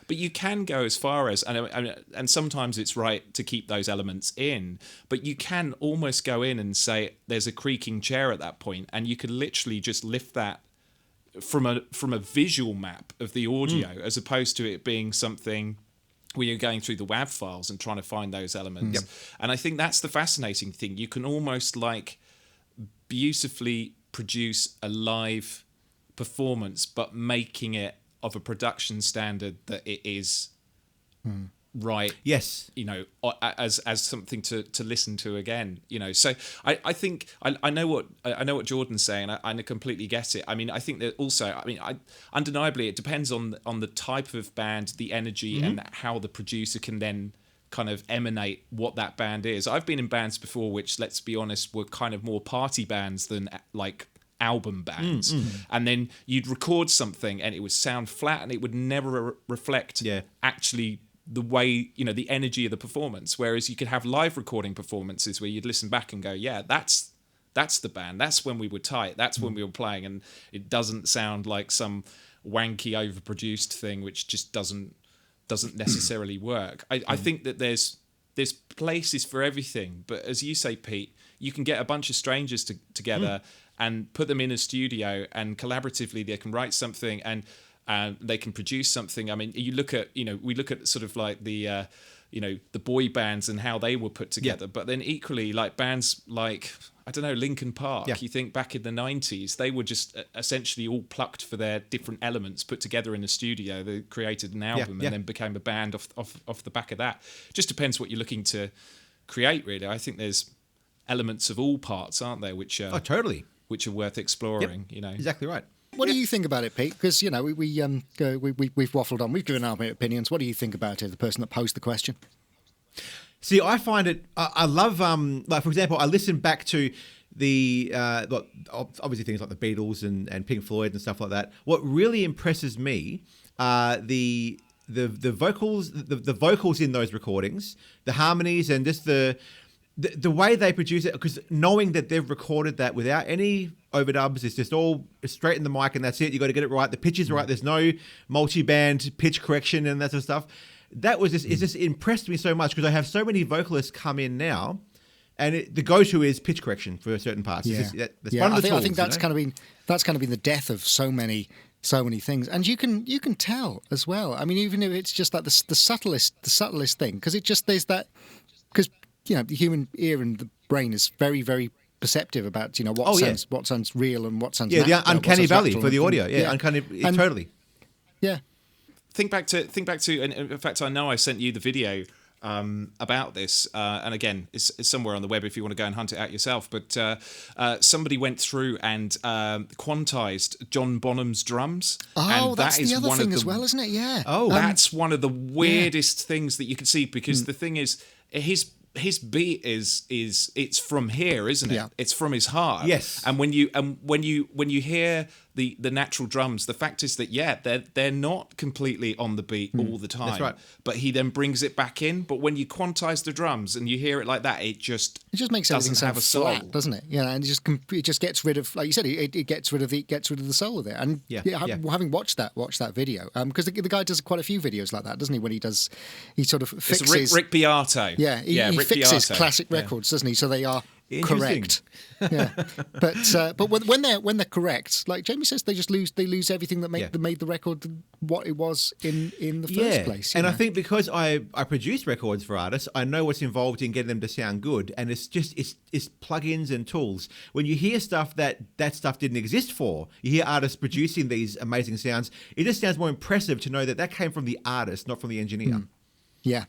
But you can go as far as, and sometimes it's right to keep those elements in, but you can almost go in and say there's a creaking chair at that point, and you could literally just lift that from a visual map of the audio, as opposed to it being something where you're going through the WAV files and trying to find those elements. And I think that's the fascinating thing. You can almost like beautifully produce a live performance, but making it of a production standard that it is right. Yes. As something to listen to again. So I think I know what Jordan's saying. I completely get it. I mean, I think that also. Undeniably, it depends on the type of band, the energy, and how the producer can then kind of emanate what that band is. I've been in bands before, which, let's be honest, were kind of more party bands than like album bands, and then you'd record something and it would sound flat and it would never reflect actually the way, the energy of the performance. Whereas you could have live recording performances where you'd listen back and go, yeah, that's the band, that's when we were tight, that's when we were playing, and it doesn't sound like some wanky overproduced thing which just doesn't necessarily work. I think that there's places for everything, but as you say, Pete, you can get a bunch of strangers together and put them in a studio, and collaboratively they can write something and they can produce something. I mean, we look at sort of like the the boy bands and how they were put together, but then equally like bands like, I don't know, Linkin Park. You think back in the 90s, they were just essentially all plucked for their different elements, put together in a studio. They created an album and then became a band off the back of that. Just depends what you're looking to create, really. I think there's elements of all parts, aren't there, which are which are worth exploring. Exactly right. What do you think about it, Pete? Because we've waffled on. We've given our opinions. What do you think about it? The person that posed the question. See, I find it. I love. Like for example, I listen back to the obviously things like the Beatles and Pink Floyd and stuff like that. What really impresses me are the vocals, the vocals in those recordings, the harmonies, and just the way they produce it, because knowing that they've recorded that without any overdubs, it's just all straight in the mic and that's it. You got to get it right. The pitch is right. There's no multi-band pitch correction and that sort of stuff. That was just, it just impressed me so much, because I have so many vocalists come in now, and the go-to is pitch correction for certain parts. Yeah. That's one of the tools, I think that's kind of been the death of so many things, and you can tell as well. I mean, even if it's just like the subtlest thing, because there's that, because the human ear and the brain is very, very perceptive about what sounds real and what sounds the uncanny valley for the audio. Uncanny, totally. Yeah. Think back to, and in fact, I know I sent you the video about this, and again, it's somewhere on the web if you want to go and hunt it out yourself. But somebody went through and quantized John Bonham's drums. Oh, and that's that is the other one thing of the, as well, isn't it? Yeah. Oh, that's one of the weirdest things that you can see, because the thing is, his beat is it's from here, isn't it? Yeah. It's from his heart. Yes. And when you hear the natural drums, the fact is that they're not completely on the beat all the time. That's right. But he then brings it back in. But when you quantize the drums and you hear it like that, it just makes everything doesn't have sound a soul, flat, doesn't it? Yeah, and it just gets rid of, like you said, it gets rid of the soul of it. And having watched that video, because the guy does quite a few videos like that, doesn't he? When he sort of fixes it's Rick Beato. Yeah, he Rick fixes Beato. classic records, doesn't he? So they are correct. Interesting. Yeah, but when they're correct, like Jamie says, they lose everything that made the record what it was in the first place. And I think because I produce records for artists, I know what's involved in getting them to sound good, and it's plugins and tools. When you hear stuff that stuff didn't exist for, you hear artists producing these amazing sounds, it just sounds more impressive to know that came from the artist, not from the engineer. Yeah,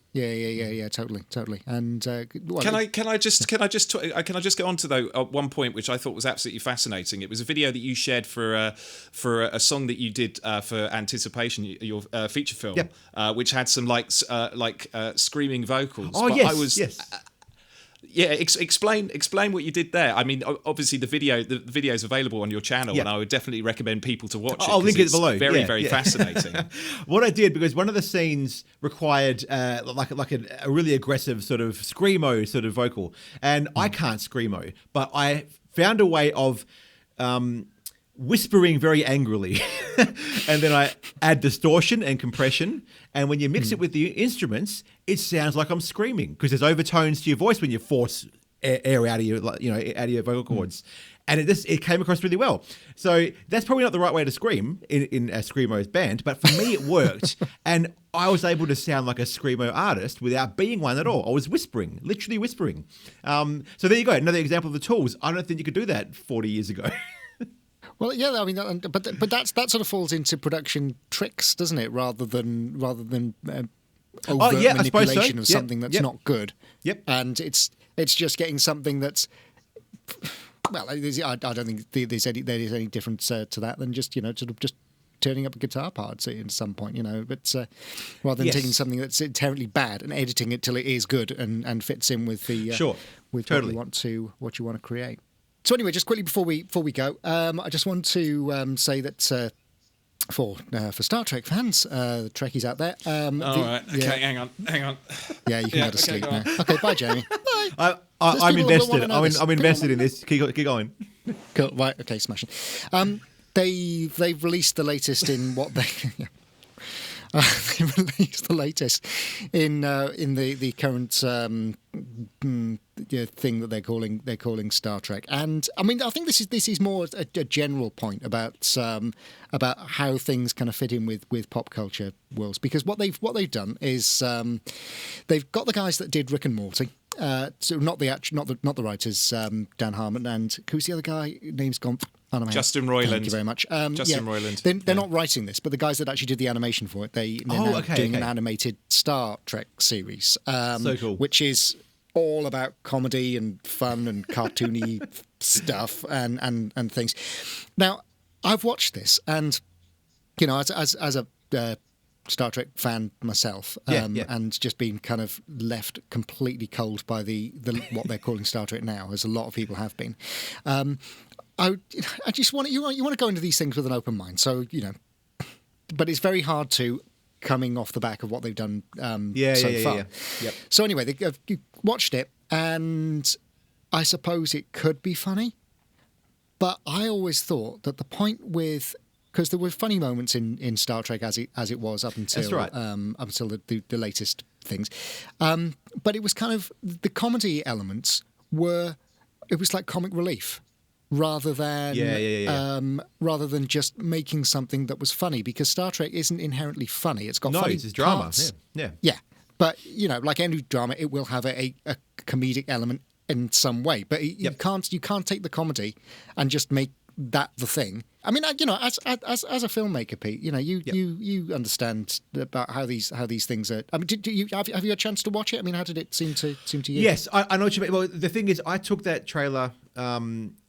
totally. And can I just get on to though one point which I thought was absolutely fascinating. It was a video that you shared for a song that you did for Anticipation, your feature film, which had some screaming vocals. Oh, but yes. Yeah, explain what you did there. I mean, obviously the video is available on your channel, and I would definitely recommend people to watch it. I'll link it below. Very, very fascinating. What I did, because one of the scenes required like a really aggressive sort of screamo sort of vocal, and I can't screamo, but I found a way of whispering very angrily, and then I add distortion and compression, and when you mix it with the instruments, it sounds like I'm screaming, because there's overtones to your voice when you force air out of your out of your vocal cords, and it came across really well. So that's probably not the right way to scream in a screamo band, but for me it worked, and I was able to sound like a screamo artist without being one at all. I was whispering, literally whispering. So there you go, another example of the tools. I don't think you could do that 40 years ago. Well, yeah, I mean, but that sort of falls into production tricks, doesn't it? Rather than overt manipulation of something that's not good. Yep. And it's just getting something that's, well, I don't think there is any difference to that than just sort of just turning up a guitar part at some point, but rather than taking something that's inherently bad and editing it till it is good and fits in with the with totally. what you want to create. So anyway, just quickly before we go, I just want to say that for Star Trek fans, the Trekkies out there. All right. Okay. Hang on. Yeah, you can go to sleep now. Okay. Bye, Jamie. Bye. I'm invested. I'm invested in this. Keep going. Cool. Right. Okay. Smashing. They've released the latest in what they. They released the latest in the current thing that they're calling Star Trek. And I mean, I think this is more a general point about how things kind of fit in with pop culture worlds. Because what they've done is they've got the guys that did Rick and Morty. So not the writers, Dan Harmon, and who's the other guy? Name's gone. Justin Roiland. Thank you very much. Justin Roiland. They're not writing this, but the guys that actually did the animation for it, they're now doing an animated Star Trek series. So cool. Which is all about comedy and fun and cartoony stuff and things. Now, I've watched this, and as a Star Trek fan myself, and just been kind of left completely cold by the what they're calling Star Trek now, as a lot of people have been. I just want to go into these things with an open mind. So but it's very hard to, coming off the back of what they've done so far. Yeah. Yep. So anyway, you watched it, and I suppose it could be funny, but I always thought that the point with, because there were funny moments in Star Trek as it was up until the latest things, but it was kind of the comedy elements it was like comic relief. Rather than rather than just making something that was funny, because Star Trek isn't inherently funny. It's got funny it's drama. parts. Yeah. But like any drama, it will have a comedic element in some way. But you can't take the comedy and just make that the thing. I mean, as a filmmaker, Pete, you understand about how these things are. I mean, have you had a chance to watch it? I mean, how did it seem to you? Yes, I know what you mean. Well, the thing is, I took that trailer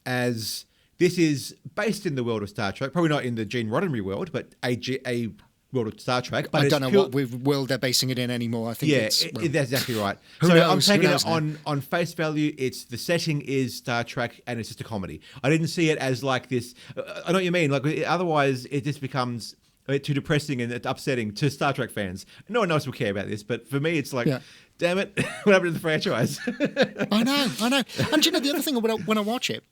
as this is based in the world of Star Trek, probably not in the Gene Roddenberry world, but a world of Star Trek. But I don't know what world they're basing it in anymore. I think that's exactly right. Who So knows? I'm taking it on face value. It's the setting is Star Trek, and it's just a comedy. I didn't see it as like this. I know what you mean. Like otherwise, it just becomes a bit too depressing and upsetting to Star Trek fans. No one else will care about this, but for me, it's like, damn it, what happened to the franchise? I know. And the other thing when I watch it,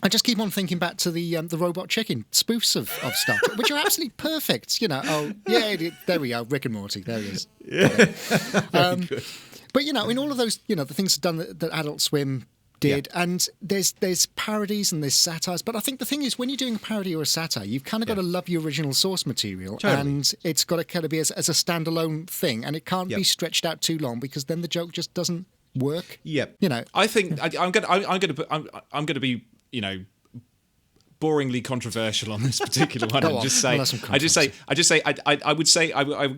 I just keep on thinking back to the Robot Chicken spoofs of Star Trek, which are absolutely perfect. There we are, Rick and Morty. There he is. Yeah. But in all of those, the things done that Adult Swim did, and there's parodies and there's satires. But I think the thing is, when you're doing a parody or a satire, you've kind of got to love your original source material, and it's got to kind of be as a standalone thing, and it can't be stretched out too long, because then the joke just doesn't work. Yep. I think I'm going to be boringly controversial on this particular one. I would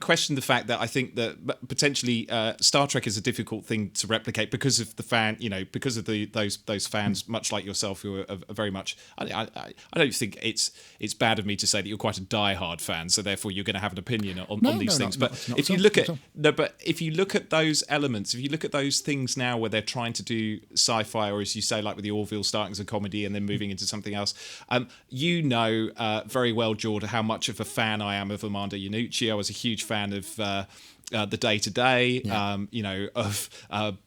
question the fact that I think that potentially Star Trek is a difficult thing to replicate because of the because of those fans, much like yourself, who are very much. I don't think it's bad of me to say that you're quite a diehard fan, so therefore you're going to have an opinion on these things. But if you look at those elements, if you look at those things now where they're trying to do sci-fi, or as you say, like with the Orville starting as a comedy and then moving into something else. Very well, Jordan, how much of a fan I am of Armando Iannucci. I was a huge fan of The Day to Day, of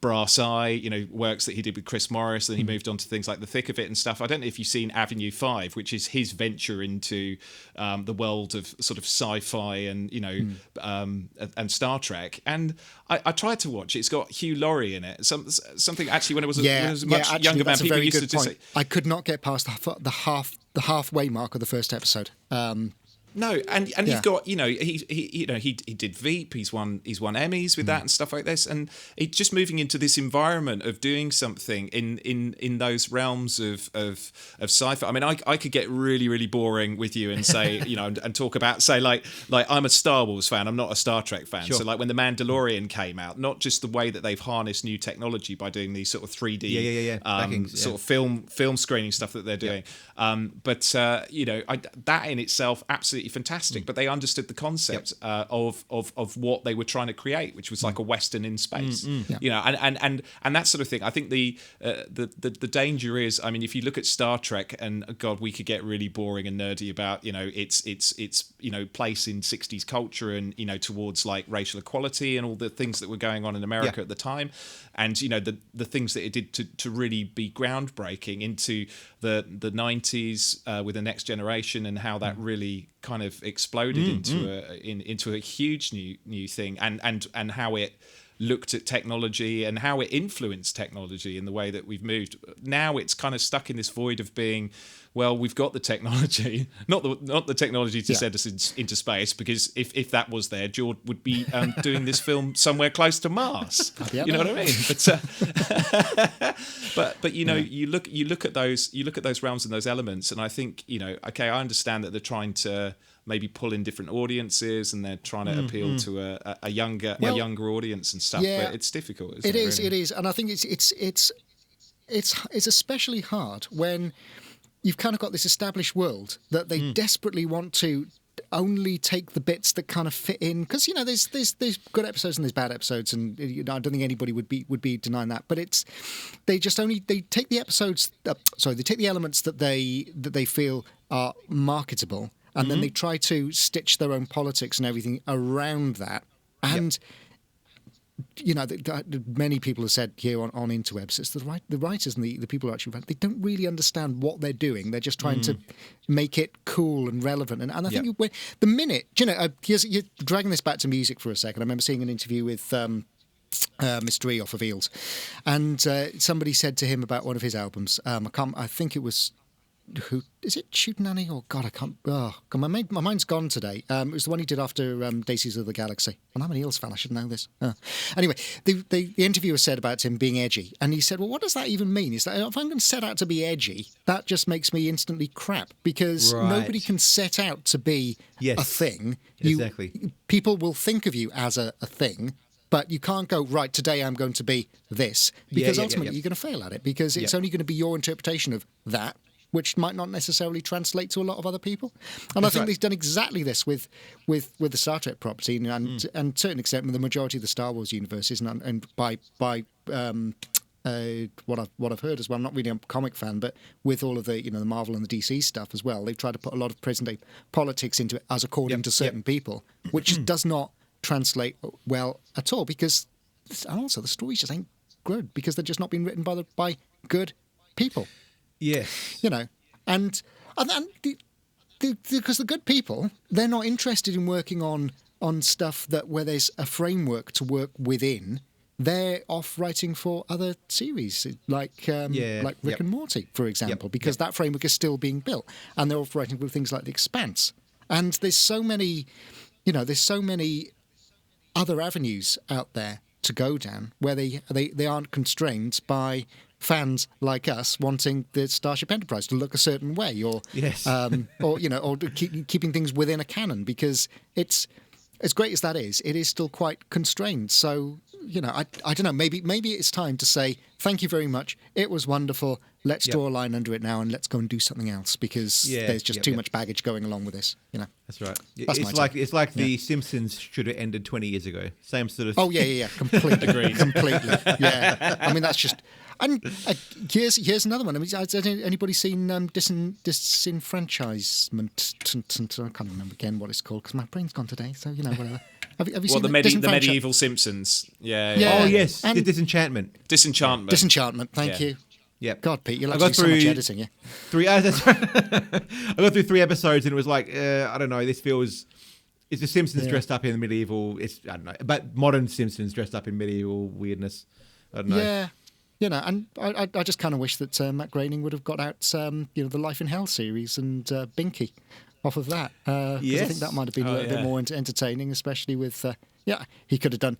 Brass Eye, works that he did with Chris Morris. Then he moved on to things like The Thick of It and stuff. I don't know if you've seen Avenue 5, which is his venture into the world of sort of sci-fi and, and Star Trek. And I tried to watch it. It's got Hugh Laurie in it. Something actually when I was a much younger man, people used to say. I could not get past the halfway mark of the first episode. No, and you've got he did Veep. He's won Emmys with that and stuff like this, and it just moving into this environment of doing something in those realms of sci-fi. I mean, I could get really, really boring with you and say and talk about like I'm a Star Wars fan. I'm not a Star Trek fan. Sure. So like when The Mandalorian came out, not just the way that they've harnessed new technology by doing these sort of 3D sort of film screening stuff that they're doing, but that in itself absolutely fantastic, but they understood the concept of what they were trying to create, which was like a Western in space, and that sort of thing. I think the danger is, I mean, if you look at Star Trek, and God, we could get really boring and nerdy about its place in 60s culture and towards like racial equality and all the things that were going on in America at the time, and the things that it did to really be groundbreaking into the 90s with the Next Generation, and how that really kind of exploded into a huge new thing, and how it looked at technology and how it influenced technology in the way that we've moved. Now it's kind of stuck in this void of being, well, we've got the technology, not the technology to send us into space, because if that was there, George would be doing this film somewhere close to Mars. You know what I mean? But you know, you look at those realms and those elements, and I think, you know, okay, I understand that they're trying to maybe pull in different audiences and they're trying to appeal to a younger audience and stuff, but it's difficult. It is, and I think it's especially hard when you've kind of got this established world that they desperately want to only take the bits that kind of fit in, because, you know, there's good episodes and there's bad episodes, and, you know, I don't think anybody would be denying that, but they take the episodes, they take the elements that they feel are marketable, and then they try to stitch their own politics and everything around that. And you know, many people have said here on Interwebs, it's the writers and the people who actually write, they don't really understand what they're doing. They're just trying to make it cool and relevant. And I think the minute, you know, you're dragging this back to music for a second. I remember seeing an interview with Mr. E off of Eels, and somebody said to him about one of his albums. I think it was. Who is it? Shootin' Annie? Oh God, I can't. Oh God, my mind's gone today. It was the one he did after Daisies of the Galaxy. Well, I'm an Eels fan. I should know this. Anyway, the interviewer said about him being edgy, and he said, "Well, what does that even mean? Is that if I'm going to set out to be edgy, that just makes me instantly crap, because nobody can set out to be a thing. Exactly. People will think of you as a thing." But you can't go, right, today I'm going to be this, because ultimately you're going to fail at it, because it's only going to be your interpretation of that, which might not necessarily translate to a lot of other people. And I think they've done exactly this with the Star Trek property, and to a certain extent with the majority of the Star Wars universes, and by what I've heard as well. I'm not really a comic fan, but with all of the, you know, the Marvel and the DC stuff as well, they've tried to put a lot of present day politics into it as according to certain people, which does not translate well at all, because also the stories just ain't good, because they're just not being written by good people. Yes. You know, and because the good people, they're not interested in working on stuff where there's a framework to work within. They're off writing for other series like Rick and Morty, for example, because that framework is still being built, and they're off writing for things like The Expanse. And there's so many other avenues out there to go down where they aren't constrained by fans like us wanting the Starship Enterprise to look a certain way, or keeping things within a canon, because it's, as great as that is, it is still quite constrained. So, you know, I don't know, maybe it's time to say thank you very much, it was wonderful, let's draw a line under it now and let's go and do something else, because there's just too much baggage going along with this, you know. That's right. It's like The Simpsons should have ended 20 years ago. Same sort of... Oh, yeah. Completely. Agreed. Completely. Yeah. I mean, that's just... And here's another one. I mean, has anybody seen Disenfranchisement? I can't remember again what it's called, because my brain's gone today, so, you know, whatever. Have you seen the medieval Simpsons? Yeah. Oh, yes. And Disenchantment. Disenchantment. Thank you. Yeah. God, Pete, you'll have to do so much editing, yeah. That's right. I got through 3 episodes and it was like, I don't know, this feels... It's the Simpsons dressed up in medieval... I don't know. But modern Simpsons dressed up in medieval weirdness. I don't know. Yeah. You know, and I just kind of wish that Matt Groening would have got out, the Life in Hell series and Binky off of that. I think that might have been a little bit more entertaining, especially with... he could have done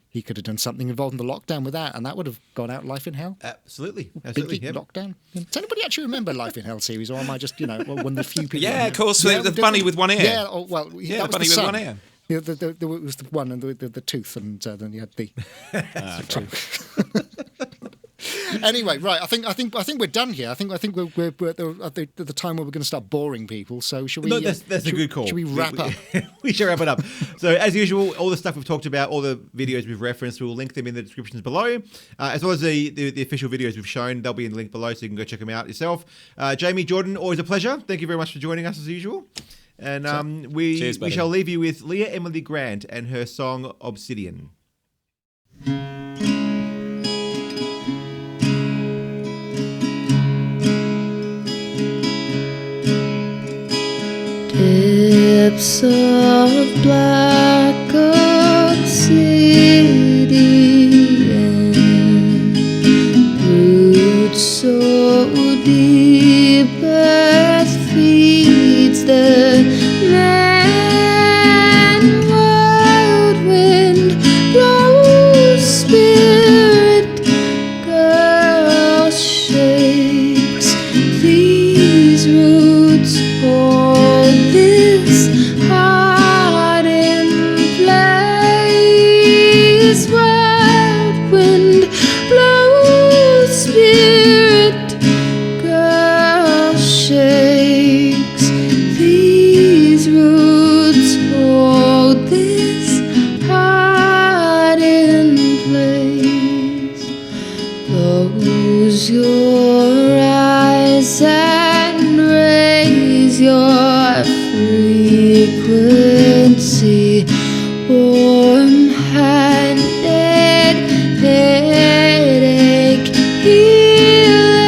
something involving the lockdown with that, and that would have gone out Life in Hell. Absolutely. Binky, lockdown. Does anybody actually remember Life in Hell series, or am I just, one of the few people? Yeah, of course. The bunny with one ear. Yeah, that was the bunny with one ear. Yeah, there was the one and the tooth, and then you had the tooth. Anyway, right. I think we're done here. I think we're at the time where we're going to start boring people. So should we? No, that's a good call. Should we wrap up? We should wrap it up. So as usual, all the stuff we've talked about, all the videos we've referenced, we'll link them in the descriptions below, as well as the official videos we've shown. They'll be in the link below, so you can go check them out yourself. Jamie, Jordan, always a pleasure. Thank you very much for joining us as usual. And we shall leave you with Leah Emily Grant and her song Obsidian. Yeah. Lips of black obsidian, roots so deep earth feeds the man. Wild wind blows, spirit girl shakes. These roots hold this heart in place. Wild wind blows, spirit girl shakes. These roots hold this heart in place. Close your eyes and raise your frequency. Warm-handed headache healer.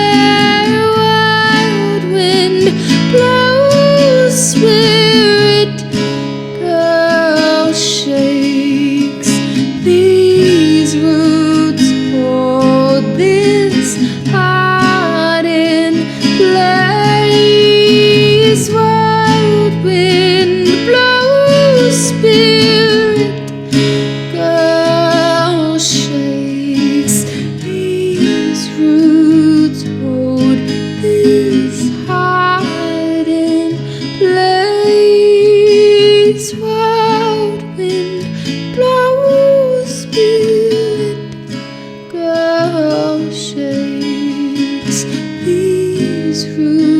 Wild wind blows, spirit girl shakes. These roots hold this heart in place. Wild wind blows, spirit girl shakes. These roots hold this heart in place. Wild wind blows, spirit girl shakes. These roots